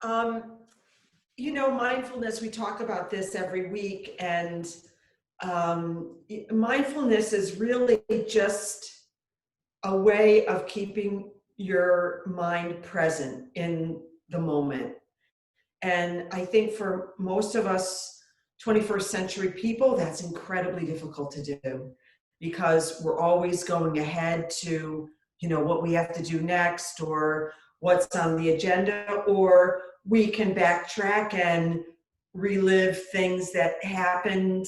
Um, Mindfulness, we talk about this every week, and mindfulness is really just a way of keeping your mind present in the moment. And I think for most of us 21st century people, that's incredibly difficult to do because we're always going ahead to, what we have to do next or what's on the agenda, or we can backtrack and relive things that happened,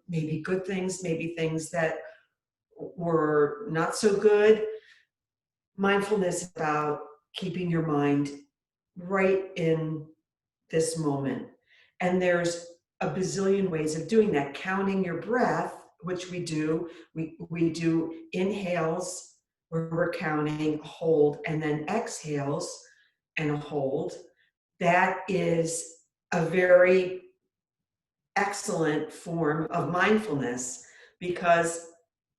maybe good things, maybe things that were not so good. Mindfulness is about keeping your mind right in this moment. And there's a bazillion ways of doing that. Counting your breath, which we do. We do inhales where we're counting, hold, and then exhales and a hold. That is a very excellent form of mindfulness because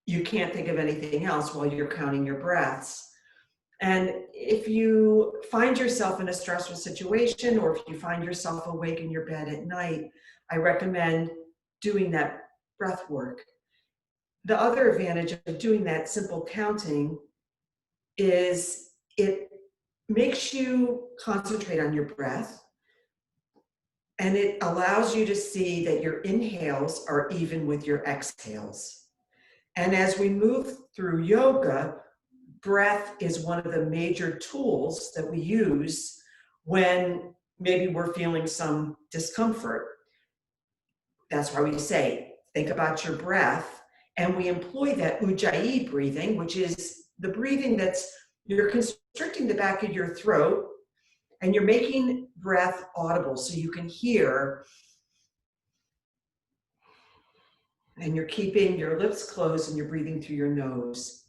you can't think of anything else while you're counting your breaths. And if you find yourself in a stressful situation, or if you find yourself awake in your bed at night, I recommend doing that breath work. The other advantage of doing that simple counting is it makes you concentrate on your breath, and it allows you to see that your inhales are even with your exhales. And as we move through yoga, breath is one of the major tools that we use when maybe we're feeling some discomfort. That's why we say, think about your breath. And we employ that ujjayi breathing, which is the breathing that's, you're constricting the back of your throat and you're making breath audible so you can hear. And you're keeping your lips closed and you're breathing through your nose.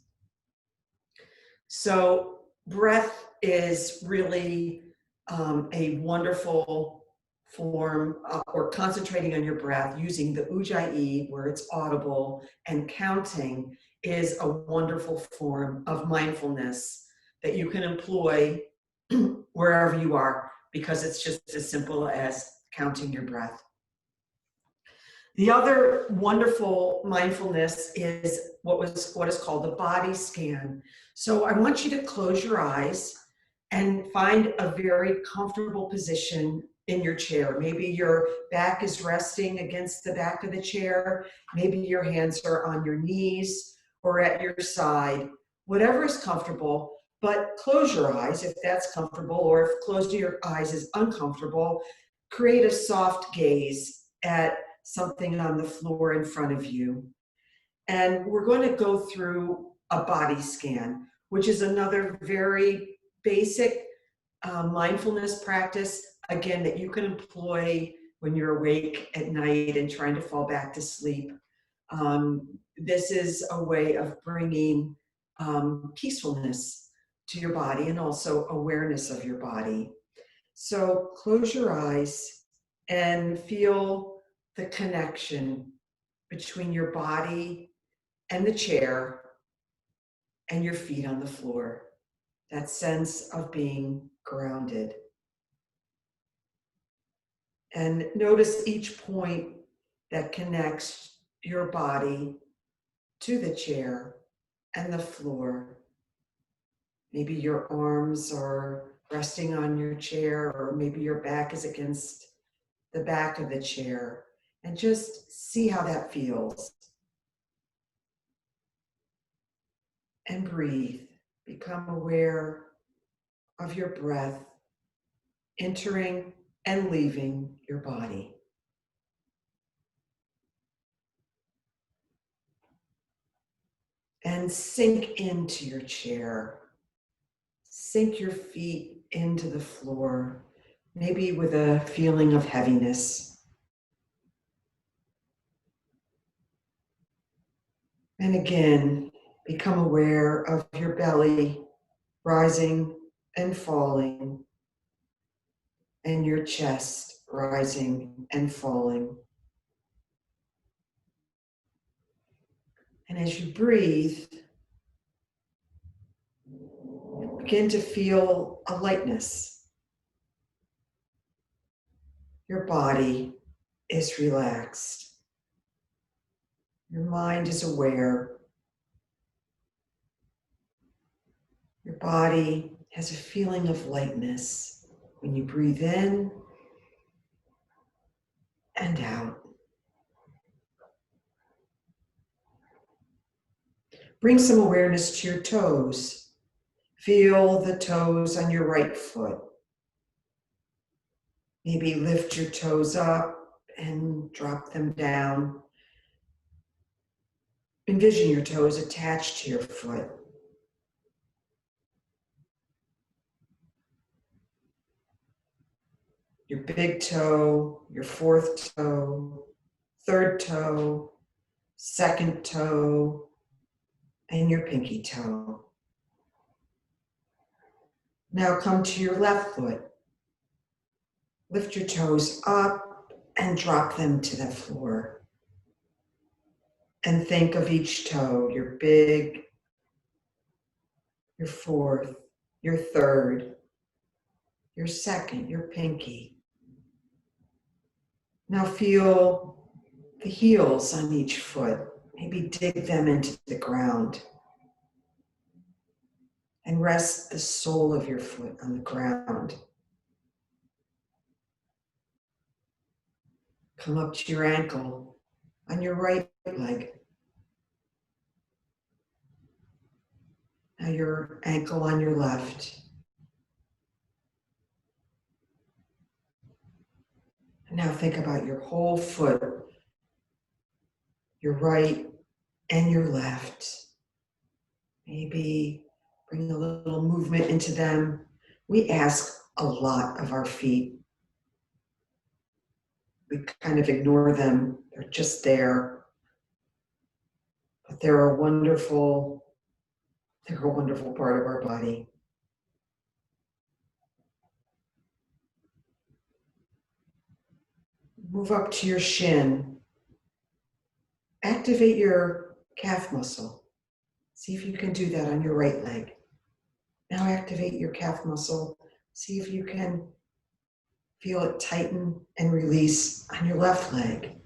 So breath is really a wonderful form or concentrating on your breath using the ujjayi where it's audible, and counting is a wonderful form of mindfulness that you can employ wherever you are because it's just as simple as counting your breath. The other wonderful mindfulness is what is called the body scan. So I want you to close your eyes and find a very comfortable position in your chair. Maybe your back is resting against the back of the chair. Maybe your hands are on your knees or at your side. Whatever is comfortable, but close your eyes if that's comfortable, or if closing your eyes is uncomfortable, create a soft gaze at something on the floor in front of you. And we're going to go through a body scan, which is another very basic mindfulness practice, again, that you can employ when you're awake at night and trying to fall back to sleep. This is a way of bringing peacefulness to your body and also awareness of your body. So close your eyes and feel the connection between your body and the chair and your feet on the floor. That sense of being grounded. And notice each point that connects your body to the chair and the floor. Maybe your arms are resting on your chair, or maybe your back is against the back of the chair. And just see how that feels. And breathe. Become aware of your breath entering and leaving your body. And sink into your chair. Sink your feet into the floor, maybe with a feeling of heaviness. And again, become aware of your belly rising and falling, and your chest rising and falling. And as you breathe, begin to feel a lightness. Your body is relaxed. Your mind is aware. Your body has a feeling of lightness when you breathe in and out. Bring some awareness to your toes. Feel the toes on your right foot. Maybe lift your toes up and drop them down. Envision your toes attached to your foot. Your big toe, your fourth toe, third toe, second toe, and your pinky toe. Now come to your left foot. Lift your toes up and drop them to the floor. And think of each toe, your big, your fourth, your third, your second, your pinky. Now feel the heels on each foot. Maybe dig them into the ground. And rest the sole of your foot on the ground. Come up to your ankle on your right leg. Now your ankle on your left. And now think about your whole foot, your right and your left. Maybe bring a little movement into them. We ask a lot of our feet. We kind of ignore them. They're just there. But they're a wonderful part of our body. Move up to your shin. Activate your calf muscle. See if you can do that on your right leg. Now activate your calf muscle. See if you can feel it tighten and release on your left leg.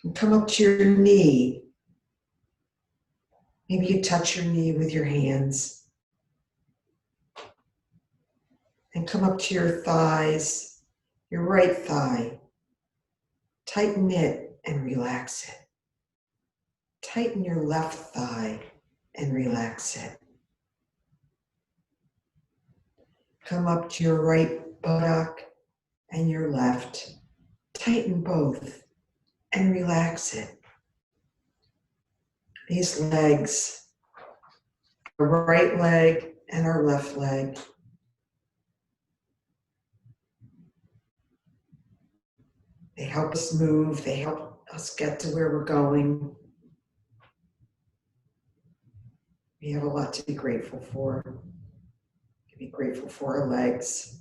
And come up to your knee. Maybe you touch your knee with your hands. And come up to your thighs, your right thigh. Tighten it and relax it. Tighten your left thigh and relax it. Come up to your right buttock and your left. Tighten both and relax it. These legs, our right leg and our left leg. They help us move. They help us get to where we're going. We have a lot to be grateful for. To be grateful for our legs.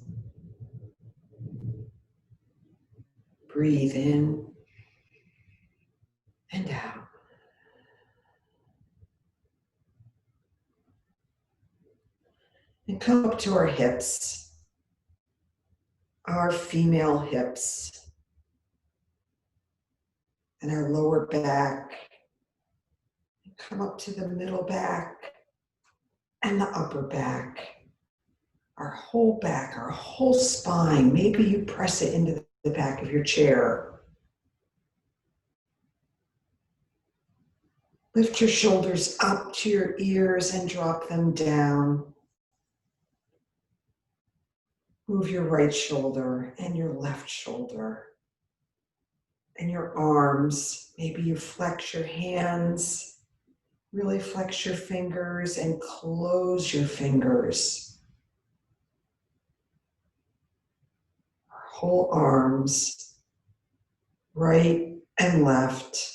Breathe in and out. And come up to our hips, our female hips, and our lower back. And come up to the middle back and the upper back. Our whole back, our whole spine. Maybe you press it into the back of your chair. Lift your shoulders up to your ears and drop them down. Move your right shoulder and your left shoulder and your arms. Maybe you flex your hands, really flex your fingers and close your fingers. Our whole arms, right and left.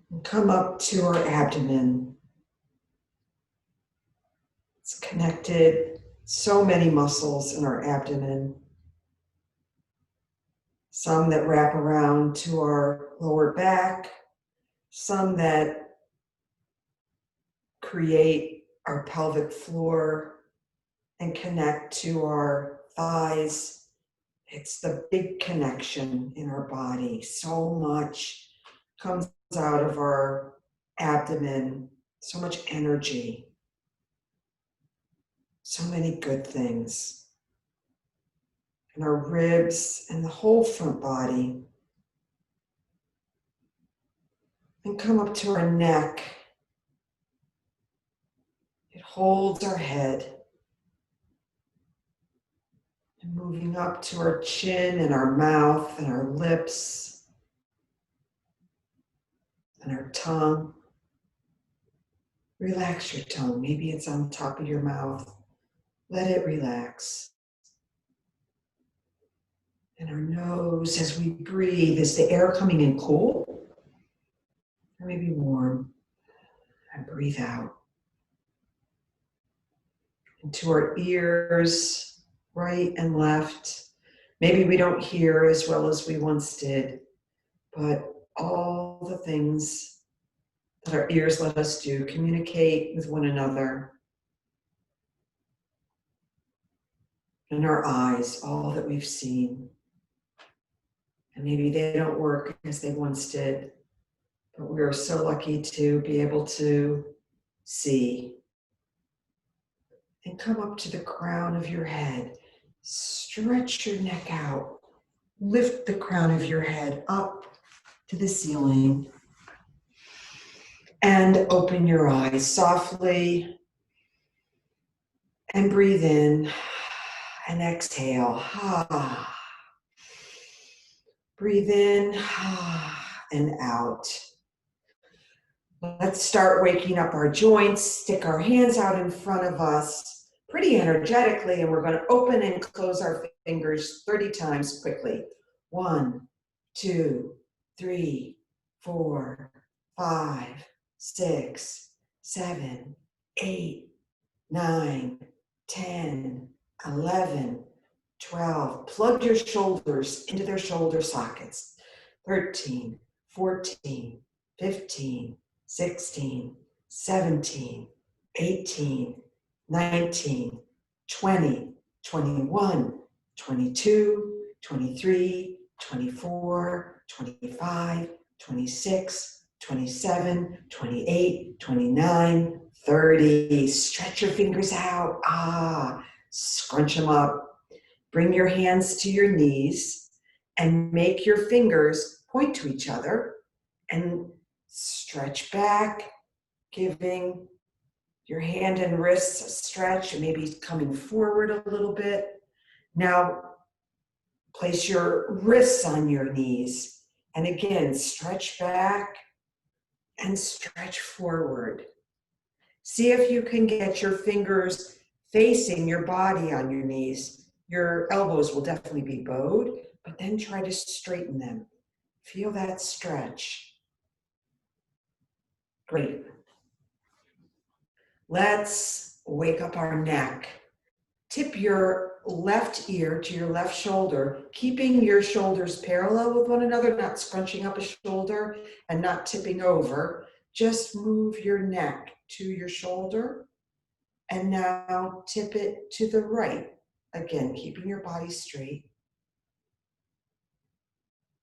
And come up to our abdomen. It's connected, so many muscles in our abdomen. Some that wrap around to our lower back, some that create our pelvic floor, and connect to our thighs. It's the big connection in our body. So much comes out of our abdomen, so much energy, so many good things. And our ribs and the whole front body. And come up to our neck. It holds our head. And moving up to our chin and our mouth and our lips and our tongue. Relax your tongue. Maybe it's on top of your mouth. Let it relax. And our nose, as we breathe, is the air coming in cool or maybe warm? And breathe out. Into our ears, right and left. Maybe we don't hear as well as we once did, but all the things that our ears let us do, communicate with one another. And our eyes, all that we've seen. And maybe they don't work as they once did, but we're so lucky to be able to see. And come up to the crown of your head. Stretch your neck out. Lift the crown of your head up to the ceiling. And open your eyes softly. And breathe in. And exhale. Breathe in and out. Let's start waking up our joints. Stick our hands out in front of us pretty energetically, and we're going to open and close our fingers 30 times quickly. 1, 2, 3, 4, 5, 6, 7, 8, 9, 10, 11, 12. Plug your shoulders into their shoulder sockets. 13, 14, 15, 16, 17, 18, 19, 20, 21, 22, 23, 24, 25, 26, 27, 28, 29, 30. Stretch your fingers out. Scrunch them up. Bring your hands to your knees and make your fingers point to each other and stretch back, giving your hand and wrists a stretch, maybe coming forward a little bit. Now, place your wrists on your knees and again, stretch back and stretch forward. See if you can get your fingers facing your body on your knees. Your elbows will definitely be bowed, but then try to straighten them. Feel that stretch. Great. Let's wake up our neck. Tip your left ear to your left shoulder, keeping your shoulders parallel with one another, not scrunching up a shoulder and not tipping over. Just move your neck to your shoulder and now tip it to the right. Again, keeping your body straight.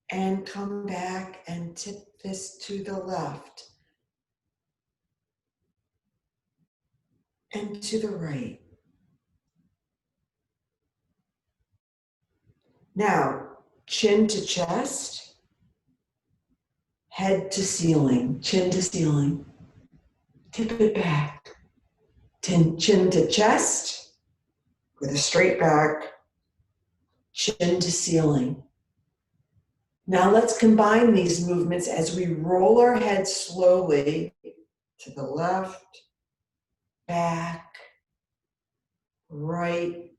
And come back and tip this to the left. And to the right. Now, chin to chest, head to ceiling, chin to ceiling. Tip it back. Chin to chest with a straight back, chin to ceiling. Now let's combine these movements as we roll our head slowly to the left, back, right,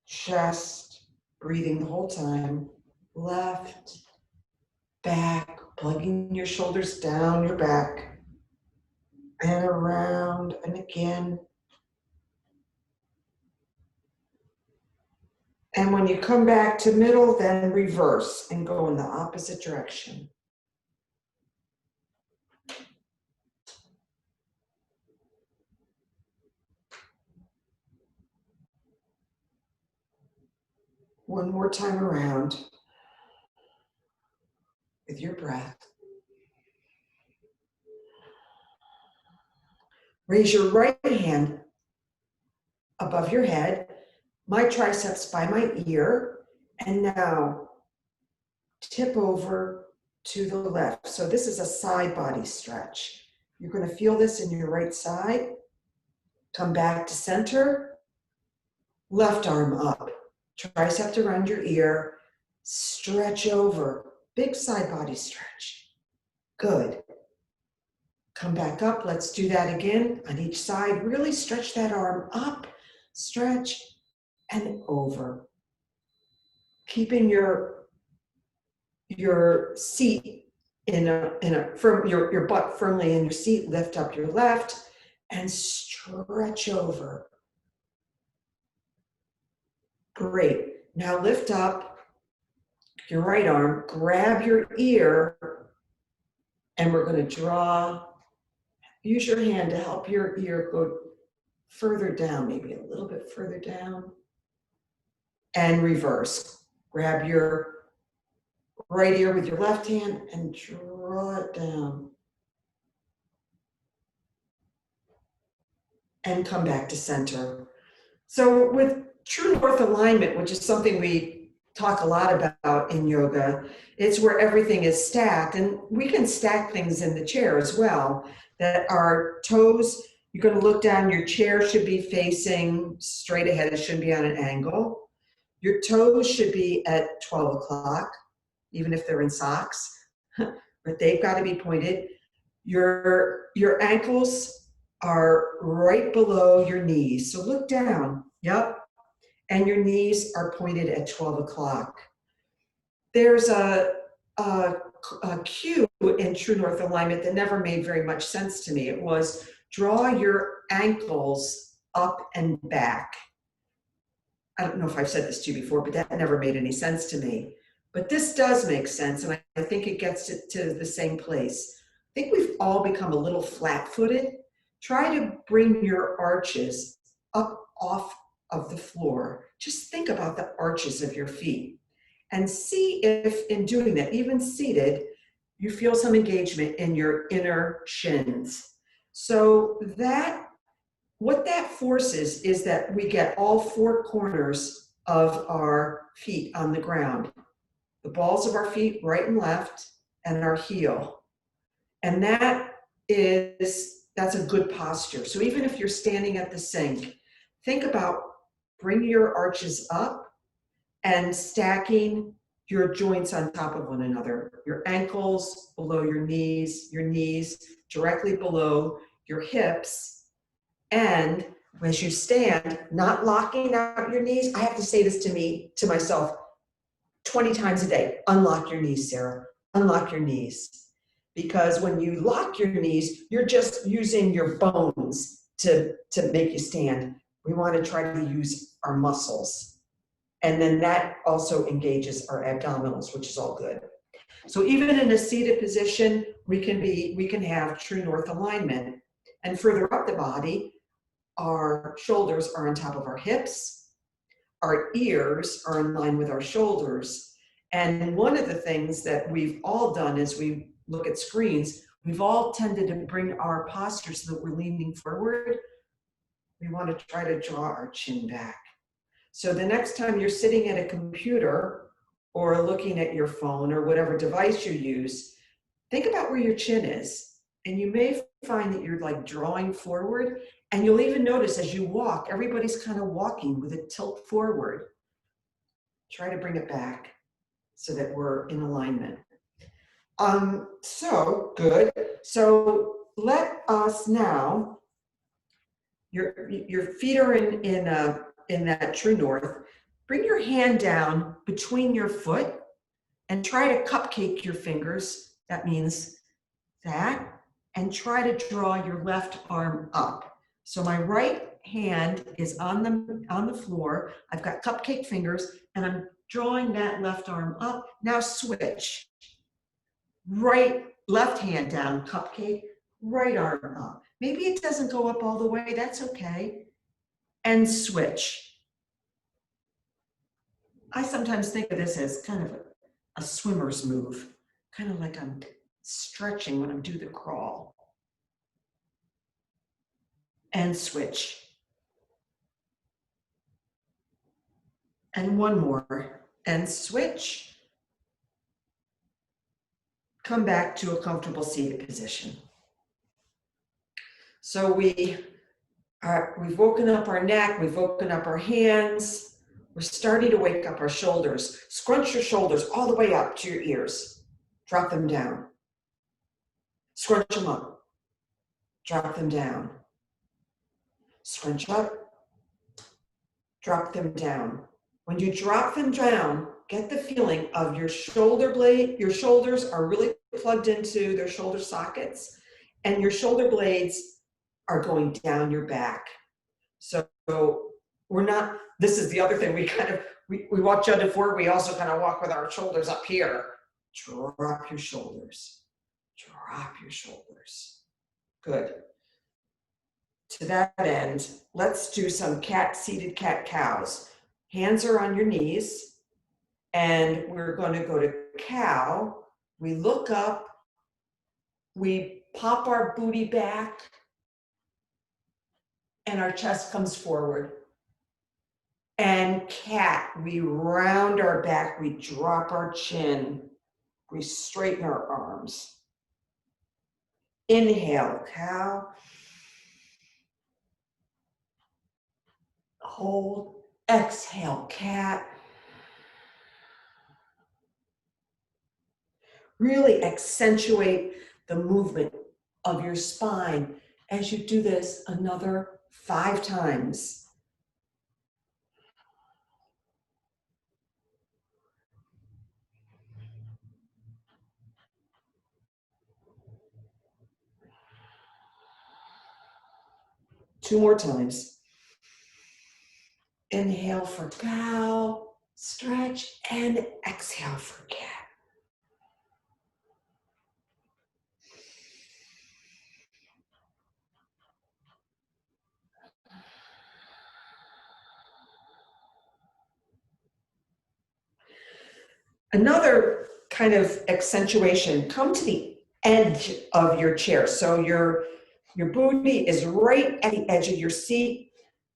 chest, breathing the whole time, left, back, plugging your shoulders down your back, and around, and again. And when you come back to middle, then reverse and go in the opposite direction. One more time around with your breath. Raise your right hand above your head, my triceps by my ear, and now tip over to the left. So this is a side body stretch. You're going to feel this in your right side. Come back to center, left arm up, tricep around your ear, stretch over, big side body stretch. Good. Come back up, let's do that again on each side. Really stretch that arm up, stretch, and over. Keeping your seat your butt firmly in your seat, lift up your left, and stretch over. Great. Now lift up your right arm, grab your ear, and we're going to use your hand to help your ear go further down, maybe a little bit further down, and reverse. Grab your right ear with your left hand and draw it down. And come back to center. So with true north alignment, which is something we talk a lot about in yoga, it's where everything is stacked, and we can stack things in the chair as well, that our toes, you're going to look down, your chair should be facing straight ahead, it shouldn't be on an angle. Your toes should be at 12 o'clock, even if they're in socks, but they've got to be pointed. Your ankles are right below your knees. So look down, yep. And your knees are pointed at 12 o'clock. There's a cue in True North alignment that never made very much sense to me. It was draw your ankles up and back. I don't know if I've said this to you before, but that never made any sense to me. But this does make sense, and I think it gets it to the same place. I think we've all become a little flat-footed. Try to bring your arches up off of the floor. Just think about the arches of your feet and see if in doing that, even seated, you feel some engagement in your inner shins. So what that forces is that we get all four corners of our feet on the ground. The balls of our feet, right and left, and our heel. And that's a good posture. So even if you're standing at the sink, think about bringing your arches up and stacking your joints on top of one another. Your ankles below your knees directly below your hips. And as you stand, not locking out your knees. I have to say this to myself 20 times a day. Unlock your knees, Sarah. Unlock your knees. Because when you lock your knees, you're just using your bones to make you stand. We want to try to use our muscles. And then that also engages our abdominals, which is all good. So even in a seated position, we can have true north alignment. And further up the body, our shoulders are on top of our hips. Our ears are in line with our shoulders. And one of the things that we've all done as we look at screens, we've all tended to bring our posture so that we're leaning forward. We want to try to draw our chin back. So the next time you're sitting at a computer or looking at your phone or whatever device you use, think about where your chin is. And you may find that you're like drawing forward, and you'll even notice as you walk, everybody's kind of walking with a tilt forward. Try to bring it back so that we're in alignment. So good. So let us now, your feet are in that true north. Bring your hand down between your foot and try to cupcake your fingers. That means that. And try to draw your left arm up. So my right hand is on the floor. I've got cupcake fingers, and I'm drawing that left arm up. Now switch. Left hand down, cupcake, right arm up. Maybe it doesn't go up all the way, that's okay. And switch. I sometimes think of this as kind of a swimmer's move, kind of like I'm stretching when I'm doing the crawl. And switch. And one more, and switch. Come back to a comfortable seated position. So we've woken up our neck, we've woken up our hands. We're starting to wake up our shoulders. Scrunch your shoulders all the way up to your ears. Drop them down. Scrunch them up. Drop them down. Scrunch up. Drop them down. When you drop them down, get the feeling of your shoulder blade. Your shoulders are really plugged into their shoulder sockets, and your shoulder blades are going down your back. So we're not, this is the other thing, we walk jutted forward, we also kind of walk with our shoulders up here. Drop your shoulders. Drop your shoulders. Good. To that end, let's do some seated cat-cows. Hands are on your knees, and we're going to go to cow. We look up, we pop our booty back, and our chest comes forward. And cat, we round our back, we drop our chin, we straighten our arms. Inhale, cow. Hold. Exhale, cat. Really accentuate the movement of your spine as you do this another 5 times. Two more times. Inhale for cow, stretch, and exhale for cat. Another kind of accentuation, come to the edge of your chair. So your booty is right at the edge of your seat.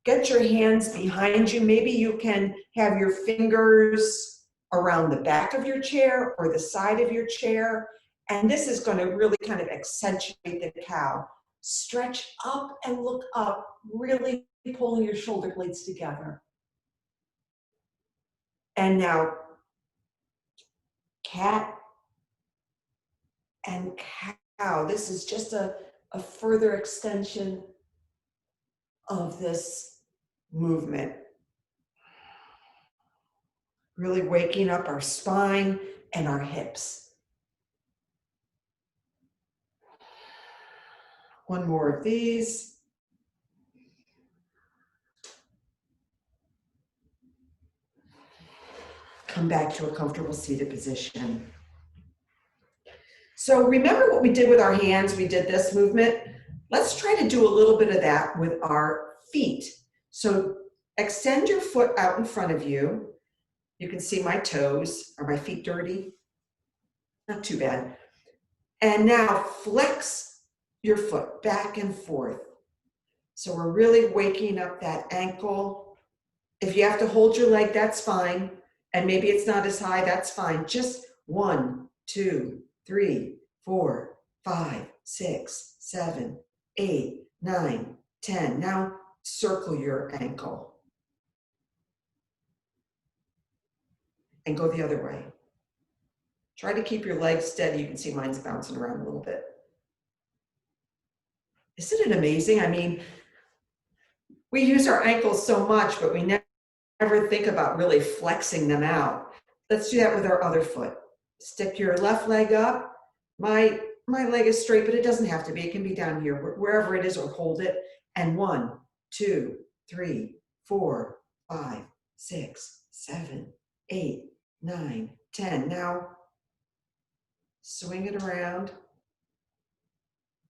Get your hands behind you. Maybe you can have your fingers around the back of your chair or the side of your chair. And this is going to really kind of accentuate the cow. Stretch up and look up, really pulling your shoulder blades together. And now, cat and cow. This is just a further extension of this movement. Really waking up our spine and our hips. One more of these. Come back to a comfortable seated position. So remember what we did with our hands? We did this movement. Let's try to do a little bit of that with our feet. So extend your foot out in front of you. You can see my toes. Are my feet dirty? Not too bad. And now flex your foot back and forth. So we're really waking up that ankle. If you have to hold your leg, that's fine. And maybe it's not as high, that's fine. Just 1, 2, 3, 4, 5, 6, 7, 8, 9, 10. Now circle your ankle. And go the other way. Try to keep your legs steady. You can see mine's bouncing around a little bit. Isn't it amazing? I mean, we use our ankles so much, but we never think about really flexing them out. Let's do that with our other foot. Stick your left leg up. My leg is straight, but it doesn't have to be. It can be down here, wherever it is, or hold it. And 1, 2, 3, 4, 5, 6, 7, 8, 9, 10. Now, swing it around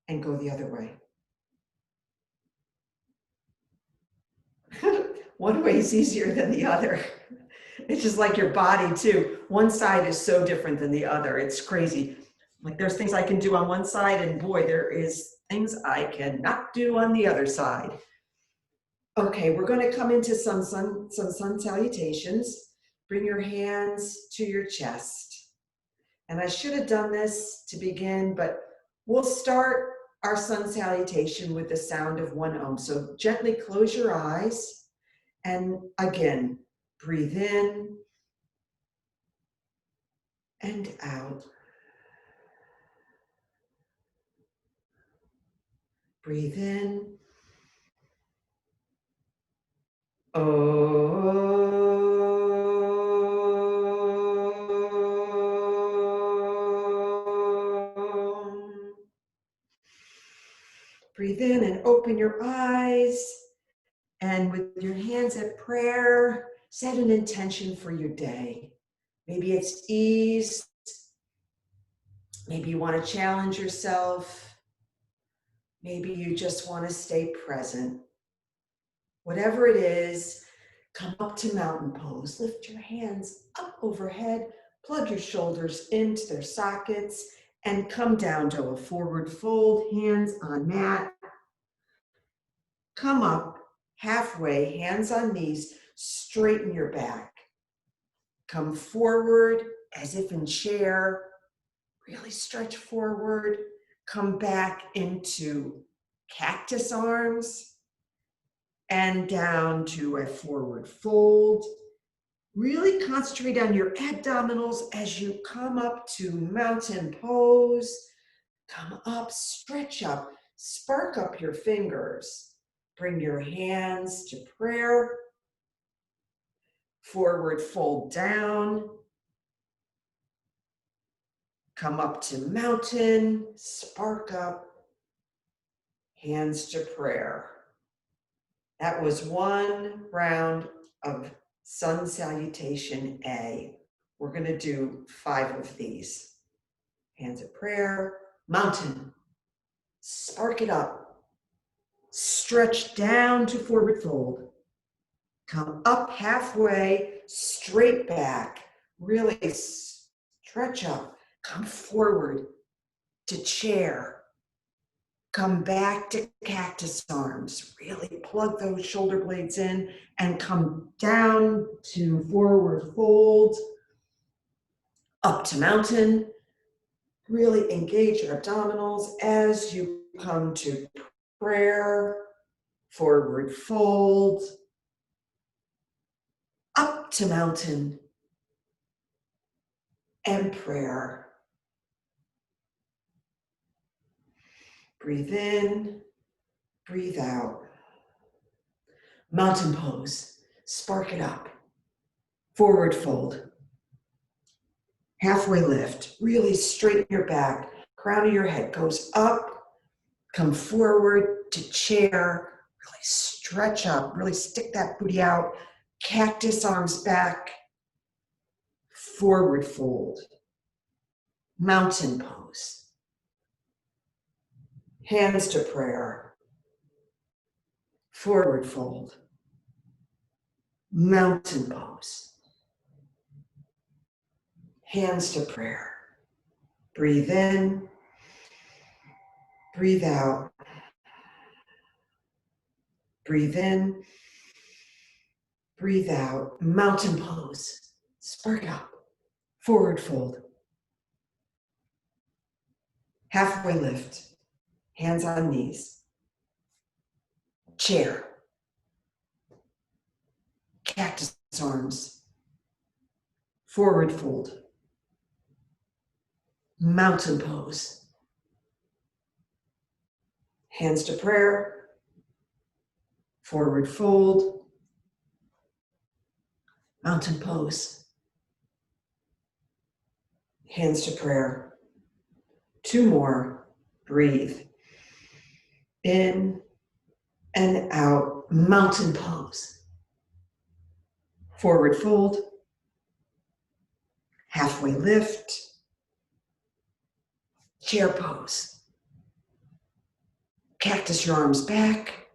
and go the other way. One way is easier than the other. It's just like your body too. One side is so different than the other. It's crazy. Like there's things I can do on one side, and boy, there is things I cannot do on the other side. Okay, we're going to come into some sun salutations. Bring your hands to your chest. And I should have done this to begin, but we'll start our sun salutation with the sound of 1 Om. So gently close your eyes and again, breathe in and out. Breathe in. Om. Breathe in and open your eyes. And with your hands at prayer, set an intention for your day. Maybe it's ease. Maybe you want to challenge yourself. Maybe you just want to stay present. Whatever it is, come up to mountain pose. Lift your hands up overhead, plug your shoulders into their sockets, and come down to a forward fold, hands on mat. Come up halfway, hands on knees, straighten your back. Come forward as if in chair, really stretch forward. Come back into cactus arms and down to a forward fold. Really concentrate on your abdominals as you come up to mountain pose. Come up, stretch up, spark up your fingers. Bring your hands to prayer. Forward fold down. Come up to mountain, spark up, hands to prayer. That was 1 round of sun salutation A. We're going to do 5 of these. Hands at prayer, mountain, spark it up, stretch down to forward fold. Come up halfway, straight back, really stretch up, come forward to chair. Come back to cactus arms. Really plug those shoulder blades in and come down to forward fold. Up to mountain. Really engage your abdominals as you come to prayer. Forward fold. Up to mountain. And prayer. Breathe in, breathe out. Mountain pose, spark it up. Forward fold. Halfway lift, really straighten your back. Crown of your head goes up. Come forward to chair. Really stretch up, really stick that booty out. Cactus arms back. Forward fold. Mountain pose. Hands to prayer. Forward fold. Mountain pose. Hands to prayer. Breathe in. Breathe out. Breathe in. Breathe out. Mountain pose. Spark up. Forward fold. Halfway lift. Hands on knees. Chair. Cactus arms. Forward fold. Mountain pose. Hands to prayer. Forward fold. Mountain pose. Hands to prayer. 2 more. Breathe. In and out. Mountain pose. Forward fold. Halfway lift. Chair pose. Cactus your arms back.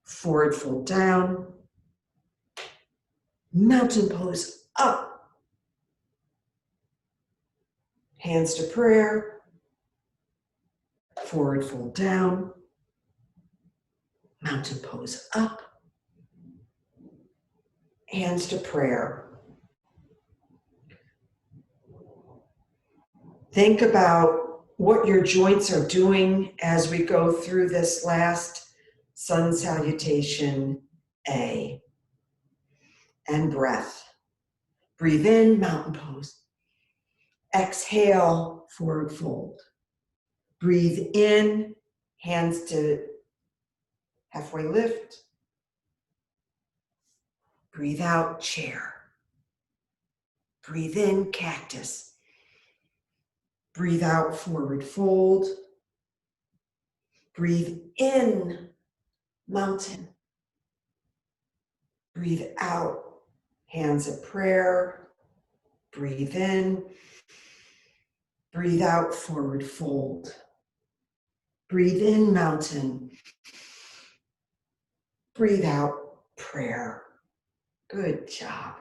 Forward fold down. Mountain pose up. Hands to prayer. Forward fold down. Mountain pose up. Hands to prayer. Think about what your joints are doing as we go through this last sun salutation A. And breath. Breathe in, mountain pose. Exhale, forward fold. Breathe in, hands to halfway lift. Breathe out, chair. Breathe in, cactus. Breathe out, forward fold. Breathe in, mountain. Breathe out, hands of prayer. Breathe in. Breathe out, forward fold. Breathe in, mountain. Breathe out, prayer. Good job.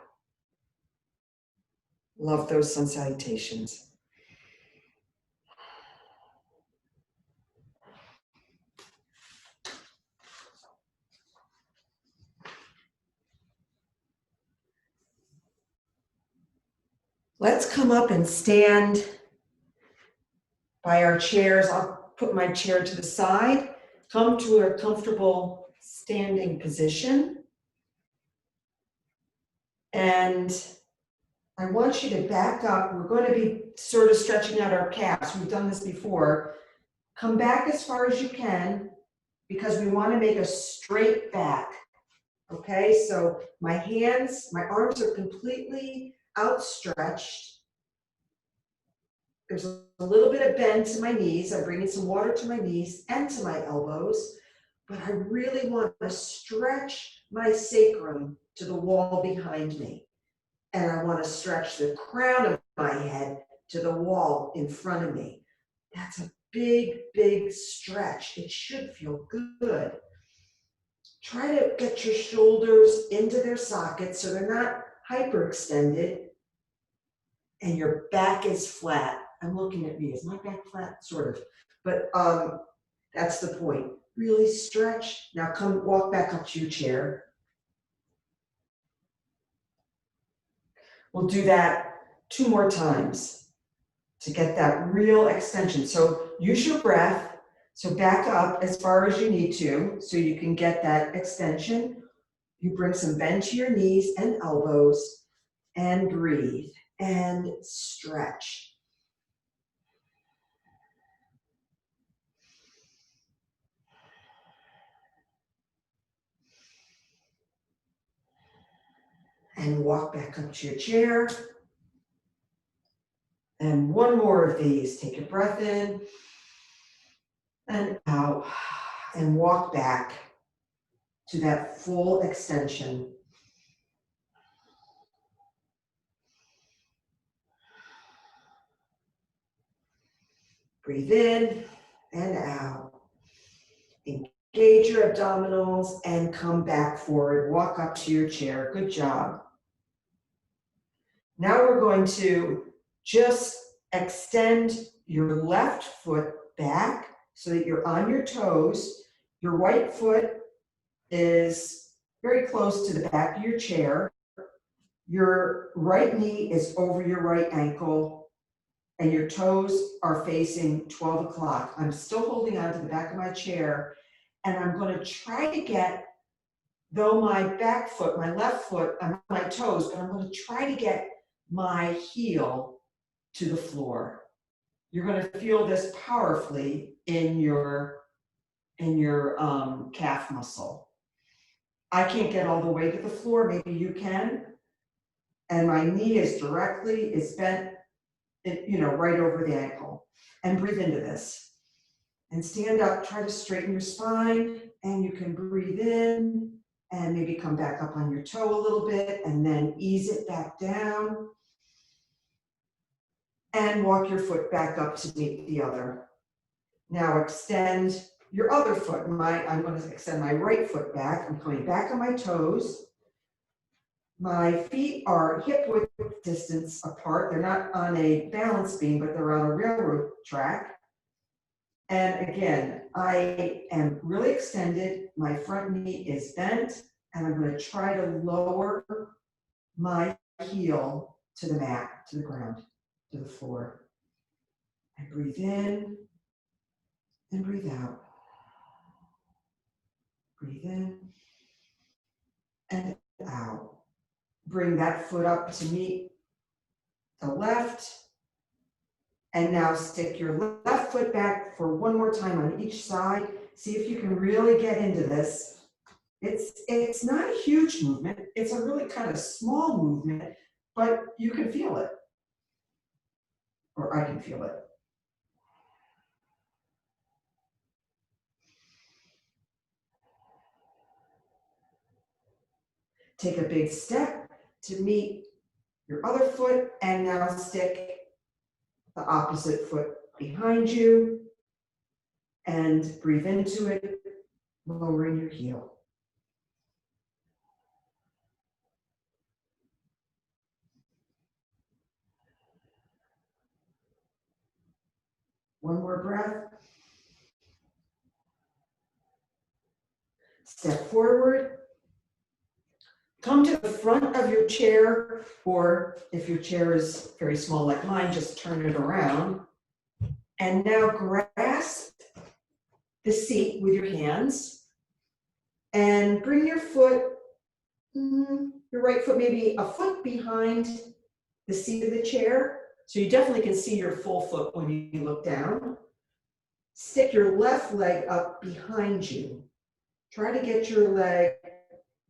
Love those sun salutations. Let's come up and stand by our chairs. I'll put my chair to the side. Come to a comfortable standing position. And I want you to back up. We're going to be sort of stretching out our calves. We've done this before. Come back as far as you can because we want to make a straight back. Okay, so my arms are completely outstretched. There's a little bit of bend to my knees. I'm bringing some water to my knees and to my elbows, but I really want to stretch my sacrum to the wall behind me. And I want to stretch the crown of my head to the wall in front of me. That's a big, big stretch. It should feel good. Try to get your shoulders into their sockets so they're not hyperextended and your back is flat. I'm looking at me. Is my back flat? Sort of. But that's the point. Really stretch. Now come walk back up to your chair. We'll do that 2 more times to get that real extension. So use your breath. So back up as far as you need to so you can get that extension. You bring some bend to your knees and elbows and breathe and stretch. And walk back up to your chair. And 1 more of these. Take a breath in and out and walk back to that full extension. Breathe in and out. Engage your abdominals and come back forward. Walk up to your chair. Good job. Now we're going to just extend your left foot back so that you're on your toes. Your right foot is very close to the back of your chair. Your right knee is over your right ankle and your toes are facing 12 o'clock. I'm still holding on to the back of my chair and I'm going to try to get, though my back foot, my left foot, I'm on my toes, but I'm going to try to get my heel to the floor. You're going to feel this powerfully in your calf muscle. I can't get all the way to the floor, maybe you can. And my knee is bent, right over the ankle. And breathe into this. And stand up, try to straighten your spine, and you can breathe in and maybe come back up on your toe a little bit and then ease it back down. And walk your foot back up to meet the other. Now extend your other foot. I'm going to extend my right foot back. I'm coming back on my toes. My feet are hip width distance apart. They're not on a balance beam, but they're on a railroad track. And again, I am really extended. My front knee is bent, and I'm going to try to lower my heel to the mat, to the ground, to the floor. And breathe in and breathe out. Breathe in and out. Bring that foot up to meet the left. And now stick your left foot back for one more time on each side. See if you can really get into this. It's not a huge movement. It's a really kind of small movement, but you can feel it. Or I can feel it. Take a big step to meet your other foot, and now stick the opposite foot behind you and breathe into it, lowering your heel. One more breath. Step forward. Come to the front of your chair, or if your chair is very small like mine, just turn it around. And now grasp the seat with your hands and bring your foot, your right foot maybe a foot behind the seat of the chair. So you definitely can see your full foot when you look down. Stick your left leg up behind you. Try to get your leg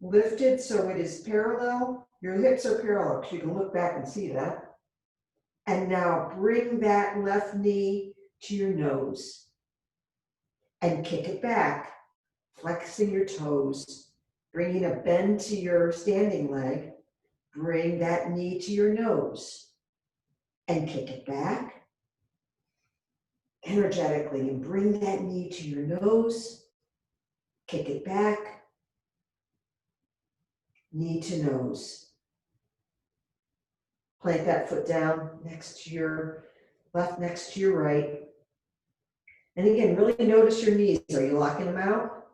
lifted so it is parallel. Your hips are parallel, so you can look back and see that. And now bring that left knee to your nose and kick it back, flexing your toes, bringing a bend to your standing leg. Bring that knee to your nose and kick it back energetically, and bring that knee to your nose, kick it back, knee to nose. Plant that foot down next to your left, next to your right. And again, really notice your knees. Are you locking them out?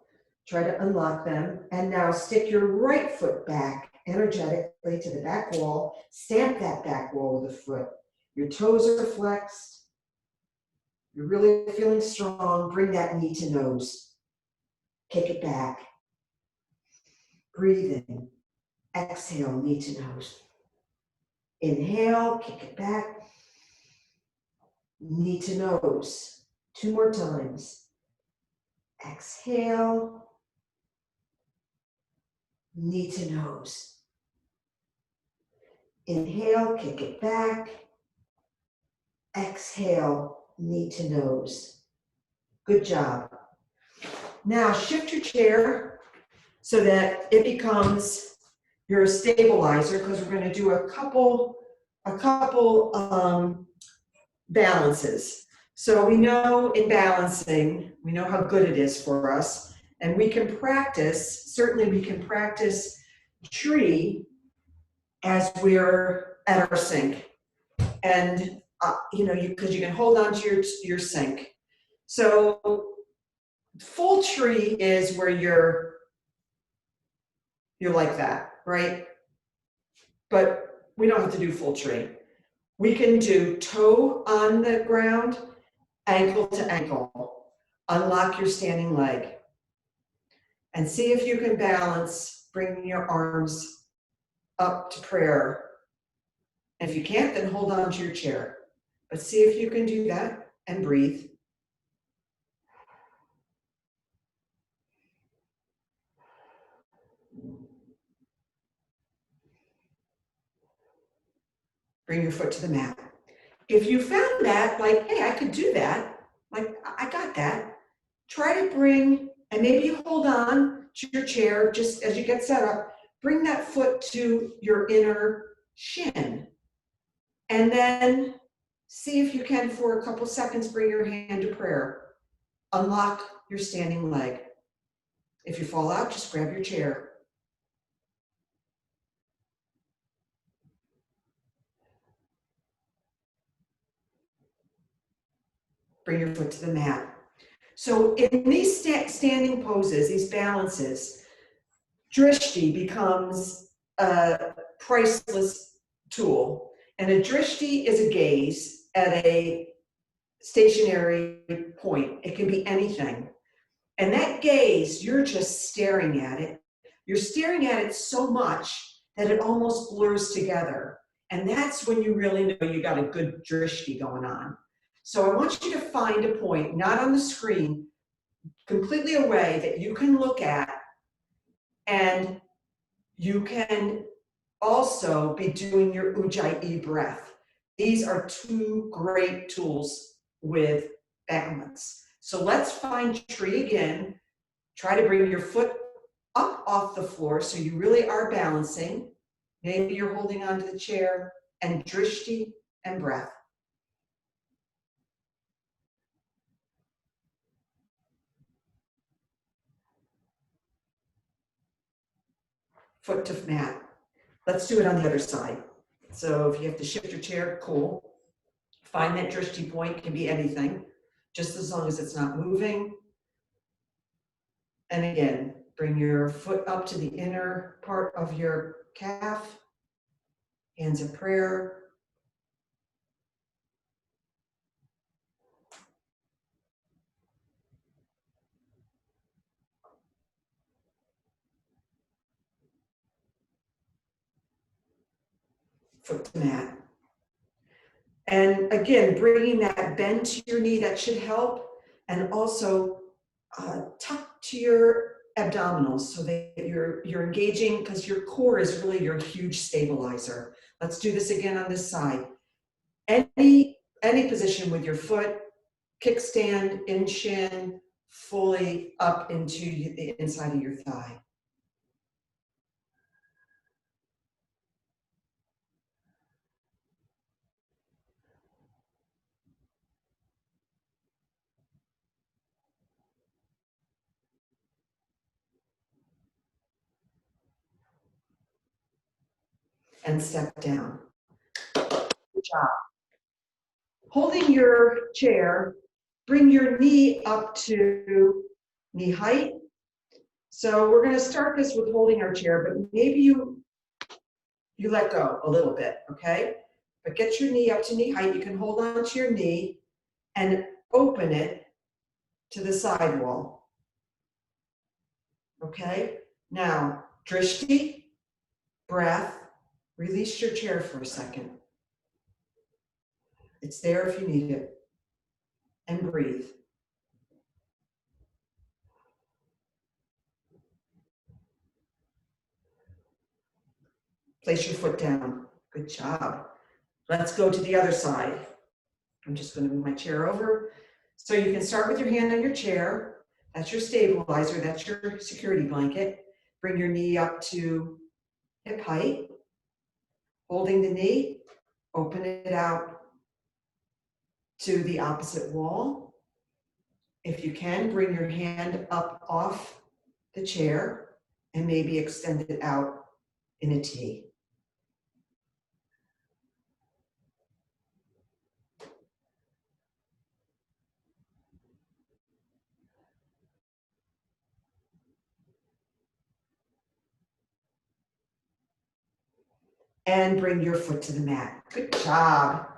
Try to unlock them. And now stick your right foot back energetically to the back wall. Stamp that back wall with a foot. Your toes are flexed. You're really feeling strong. Bring that knee to nose. Kick it back. Breathe in. Exhale, knee to nose. Inhale, kick it back. Knee to nose. 2 more times. Exhale. Knee to nose. Inhale, kick it back. Exhale, knee to nose. Good job. Now shift your chair so that it becomes your stabilizer, because we're going to do a couple balances. So we know in balancing, we know how good it is for us, and we can practice, certainly we can practice tree as we're at our sink. And because you can hold on to your sink. So full tree is where you're like that, right? But we don't have to do full tree. We can do toe on the ground, ankle to ankle. Unlock your standing leg. And see if you can balance bringing your arms up to prayer. And if you can't, then hold on to your chair. But see if you can do that and breathe. Bring your foot to the mat. If you found that, like, hey, I could do that, like, I got that, try to bring, and maybe you hold on to your chair just as you get set up, bring that foot to your inner shin. And then see if you can, for a couple seconds, bring your hand to prayer. Unlock your standing leg. If you fall out, just grab your chair. bring your foot to the mat. So in these standing poses, these balances, drishti becomes a priceless tool. And a drishti is a gaze at a stationary point. It can be anything. And that gaze, you're just staring at it. You're staring at it so much that it almost blurs together. And that's when you really know you got a good drishti going on. So I want you to find a point, not on the screen, completely away, that you can look at, and you can also be doing your ujjayi breath. These are two great tools with balance. So let's find tree again. Try to bring your foot up off the floor so you really are balancing. Maybe you're holding onto the chair, and drishti and breath. Foot to mat. Let's do it on the other side. So if you have to shift your chair, cool. Find that drishti point, can be anything, just as long as it's not moving. And again, bring your foot up to the inner part of your calf, hands of prayer. Foot to mat. And again, bringing that bend to your knee, that should help. And also tuck to your abdominals so that you're engaging, because your core is really your huge stabilizer. Let's do this again on this side. Any position with your foot, kickstand, in shin, fully up into the inside of your thigh. And step down. Good job. Holding your chair, bring your knee up to knee height. So we're going to start this with holding our chair, but maybe you let go a little bit, okay? But get your knee up to knee height. You can hold on to your knee and open it to the side wall. Okay? Now, drishti, breath, release your chair for a second. It's there if you need it. And breathe. Place your foot down. Good job. Let's go to the other side. I'm just going to move my chair over. So you can start with your hand on your chair. That's your stabilizer. That's your security blanket. Bring your knee up to hip height. Holding the knee, open it out to the opposite wall. If you can, bring your hand up off the chair and maybe extend it out in a T. And bring your foot to the mat. Good job.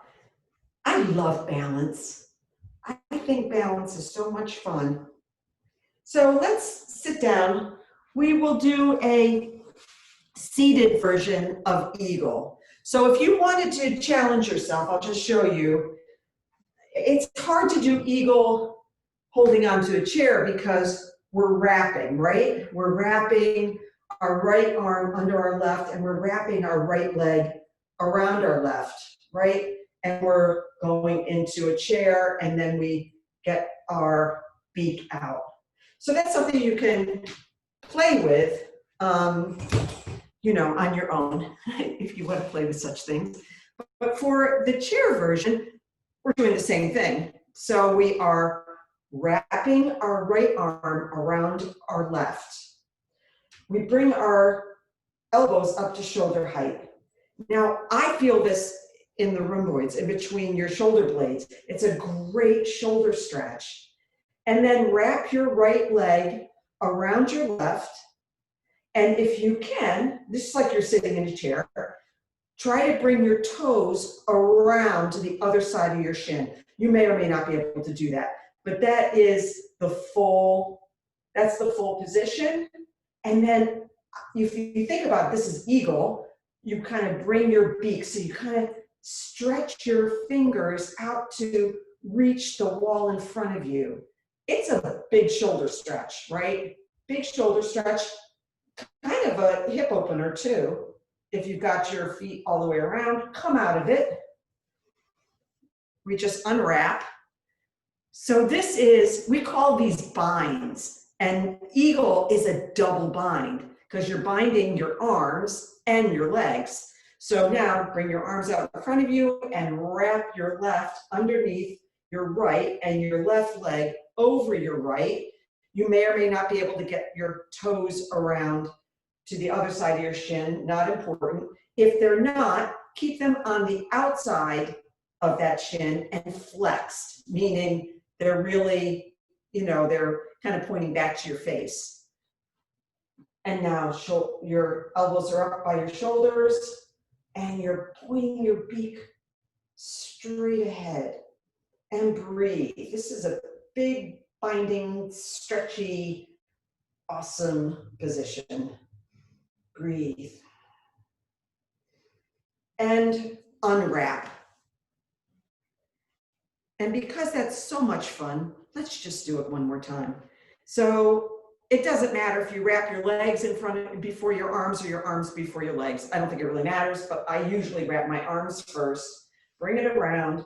I love balance. I think balance is so much fun. So let's sit down. We will do a seated version of eagle. So if you wanted to challenge yourself, I'll just show you. It's hard to do eagle holding onto a chair because we're wrapping, right? We're wrapping our right arm under our left, and we're wrapping our right leg around our left, right? And we're going into a chair, and then we get our beak out. So that's something you can play with, you know, on your own, if you want to play with such things. But for the chair version, we're doing the same thing. So we are wrapping our right arm around our left. We bring our elbows up to shoulder height. Now, I feel this in the rhomboids, in between your shoulder blades. It's a great shoulder stretch. And then wrap your right leg around your left. And if you can, this is like you're sitting in a chair, try to bring your toes around to the other side of your shin. You may or may not be able to do that, but that is the full, that's the full position. And then if you think about it, this is eagle, you kind of bring your beak, so you kind of stretch your fingers out to reach the wall in front of you. It's a big shoulder stretch, right? Big shoulder stretch, kind of a hip opener too. If you've got your feet all the way around, come out of it. We just unwrap. So this is, we call these binds, and eagle is a double bind because you're binding your arms and your legs. So now bring your arms out in front of you and wrap your left underneath your right and your left leg over your right. You may or may not be able to get your toes around to the other side of your shin, not important. If they're not, keep them on the outside of that shin and flexed, meaning they're really, they're kind of pointing back to your face. And now your elbows are up by your shoulders and you're pointing your beak straight ahead and breathe. This is a big binding, stretchy, awesome position. Breathe. And unwrap. And because that's so much fun, let's just do it one more time. So it doesn't matter if you wrap your legs in front before your arms or your arms before your legs. I don't think it really matters, but I usually wrap my arms first. Bring it around.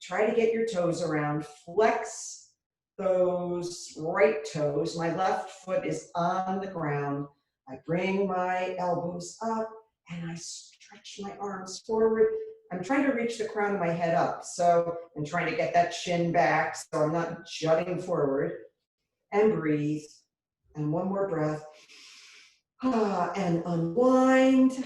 Try to get your toes around. Flex those right toes. My left foot is on the ground. I bring my elbows up and I stretch my arms forward. I'm trying to reach the crown of my head up. So I'm trying to get that chin back so I'm not jutting forward. And breathe. And one more breath. And unwind.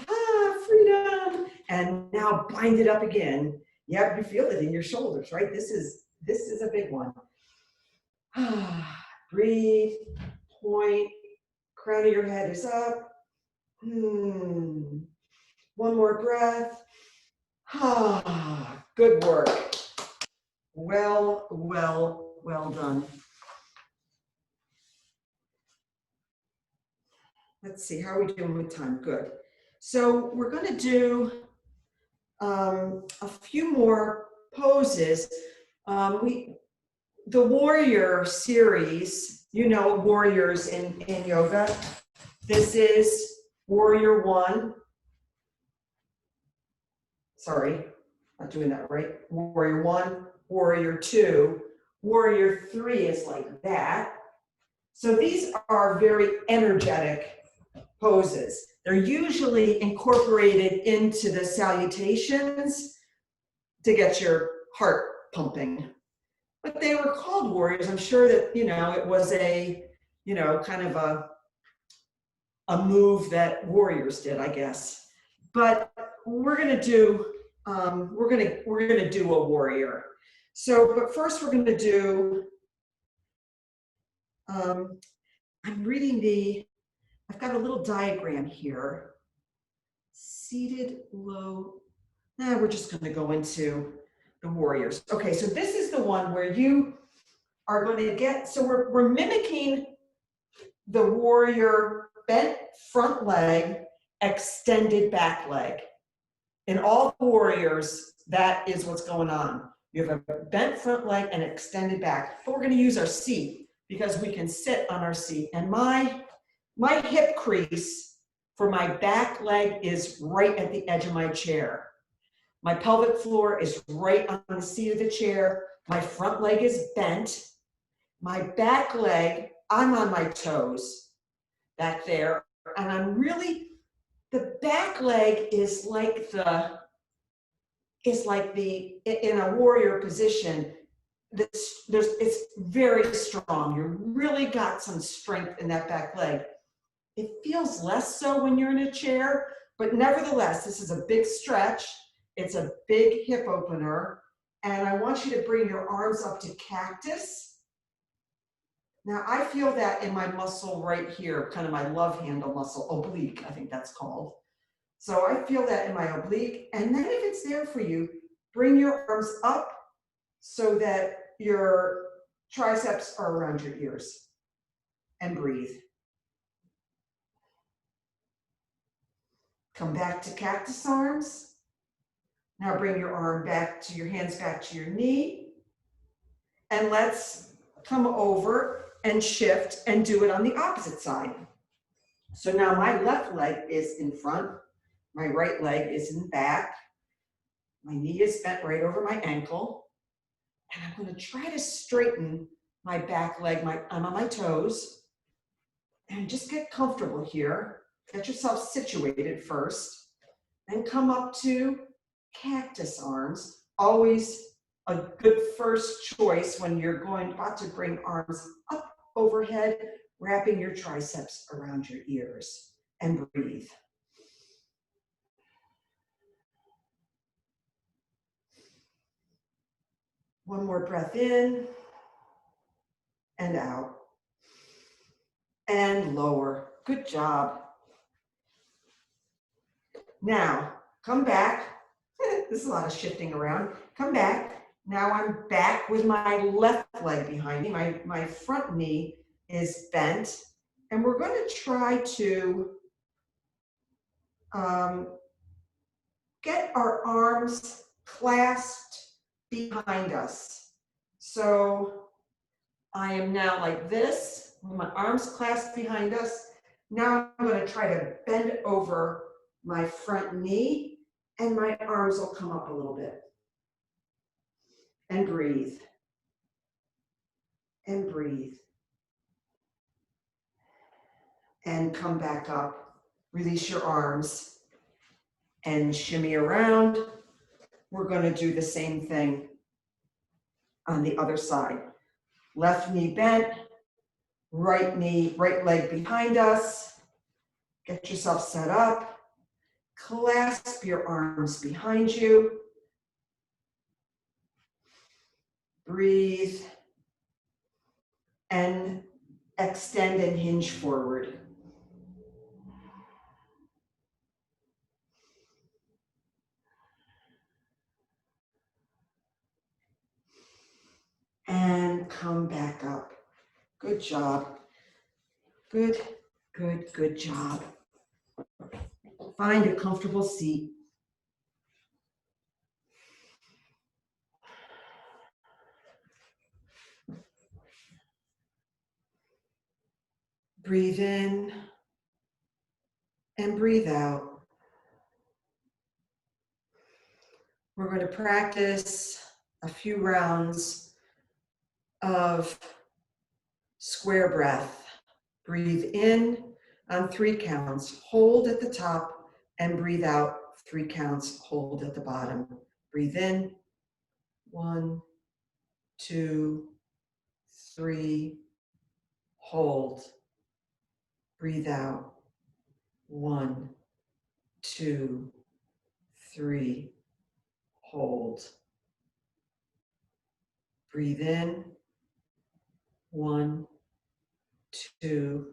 Freedom. And now bind it up again. Yeah, you feel it in your shoulders, right? This is a big one. Breathe. Point. Crown of your head is up. One more breath. Good work. Well done. Let's see, how are we doing with time? Good. So we're going to do a few more poses. The warrior series, warriors in yoga. This is warrior 1. Sorry, not doing that right. Warrior 1, warrior 2, warrior 3 is like that. So these are very energetic poses. They're usually incorporated into the salutations to get your heart pumping. But they were called warriors. I'm sure that, it was a, kind of a move that warriors did, I guess. But we're going to do we're going to do a warrior. So, but first we're going to do I'm reading I've got a little diagram here. Seated low. We're just going to go into the warriors. Okay, so this is the one where you are going to get, so we're mimicking the warrior bent front leg, extended back leg. In all warriors, that is what's going on. You have a bent front leg and extended back, but we're going to use our seat because we can sit on our seat. And my hip crease for my back leg is right at the edge of my chair. My pelvic floor is right on the seat of the chair. My front leg is bent. My back leg, I'm on my toes back there. And I'm really, the back leg is like in a warrior position, it's very strong. You really got some strength in that back leg. It feels less so when you're in a chair, but nevertheless, this is a big stretch. It's a big hip opener. And I want you to bring your arms up to cactus. Now I feel that in my muscle right here, kind of my love handle muscle, oblique, I think that's called. So I feel that in my oblique. And then if it's there for you, bring your arms up so that your triceps are around your ears, and breathe. Come back to cactus arms. Now bring your arm back to your hands back to your knee. And let's come over and shift and do it on the opposite side. So now my left leg is in front, my right leg is in back, my knee is bent right over my ankle, and I'm going to try to straighten my back leg. I'm on my toes, and just get comfortable here. Get yourself situated first, and come up to cactus arms. Always a good first choice when you're about to bring arms up overhead, wrapping your triceps around your ears, and breathe. One more breath in and out. And lower. Good job. Now, come back. This is a lot of shifting around. Come back. Now I'm back with my left leg behind me. My front knee is bent. And we're going to try to get our arms clasped behind us. So I am now like this, with my arms clasped behind us. Now I'm going to try to bend over my front knee, and my arms will come up a little bit. And breathe. And breathe. And come back up. Release your arms and shimmy around. We're going to do the same thing on the other side. Left knee bent, right leg behind us. Get yourself set up. Clasp your arms behind you. Breathe. And extend and hinge forward. And come back up. Good job. Good, good, good job. Find a comfortable seat. Breathe in and breathe out. We're going to practice a few rounds of square breath. Breathe in on 3 counts. Hold at the top and breathe out 3 counts. Hold at the bottom. Breathe in. 1, 2, 3. Hold. Breathe out. 1, 2, 3. Hold. Breathe in. 1, 2,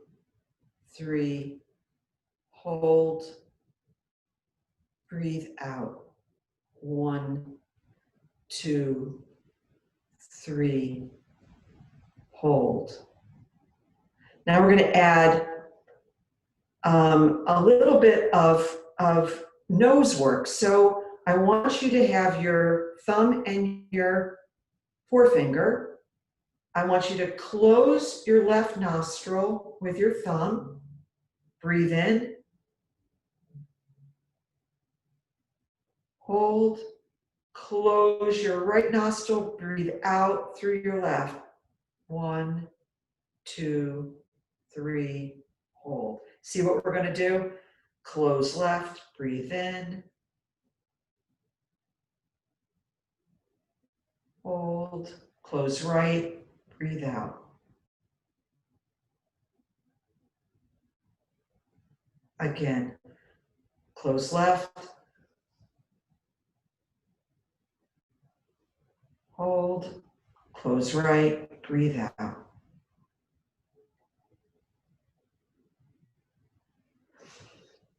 3. Hold. Breathe out. 1, 2, 3. Hold. Now we're going to add a little bit of nose work. So I want you to have your thumb and your forefinger. I want you to close your left nostril with your thumb. Breathe in. Hold. Close your right nostril. Breathe out through your left. 1, 2, 3. Hold. See what we're going to do? Close left. Breathe in. Hold. Close right. Breathe out. Again. Close left. hold, close right, breathe out.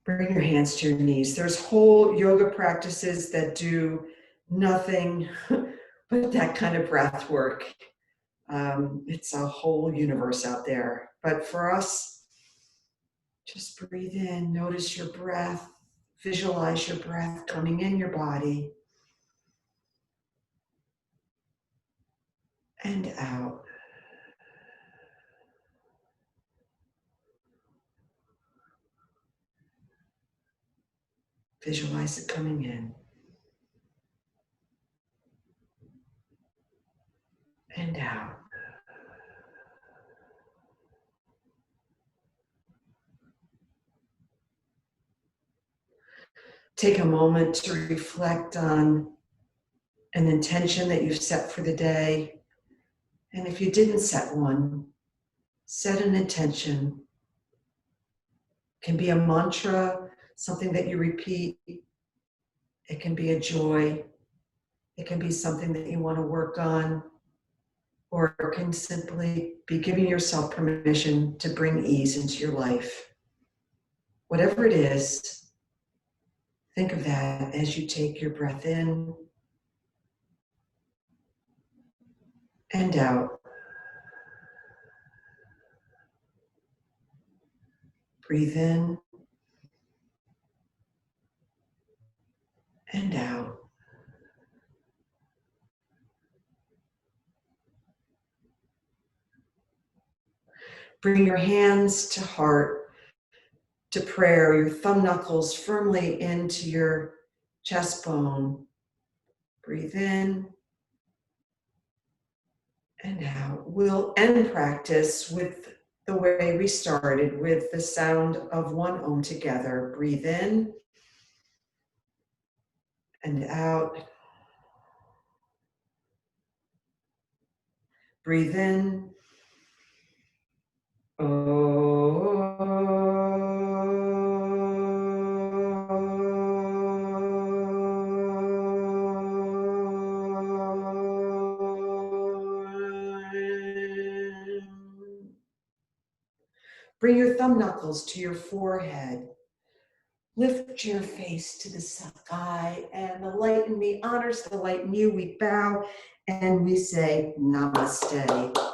Bring your hands to your knees. There's whole yoga practices that do nothing but that kind of breath work. It's a whole universe out there. But for us, just breathe in, notice your breath, visualize your breath coming in your body and out. Visualize it coming in and out. Take a moment to reflect on an intention that you've set for the day. And if you didn't set one, set an intention. It can be a mantra, something that you repeat. It can be a joy. It can be something that you want to work on. Or it can simply be giving yourself permission to bring ease into your life. Whatever it is, think of that as you take your breath in and out. Breathe in and out. Bring your hands to heart, to prayer, your thumb knuckles firmly into your chest bone. Breathe in and out. We'll end practice with the way we started, with the sound of one Om together. Breathe in and out. Breathe in. Bring your thumb knuckles to your forehead. Lift your face to the sky, and the light in me honors the light in you. We bow and we say namaste.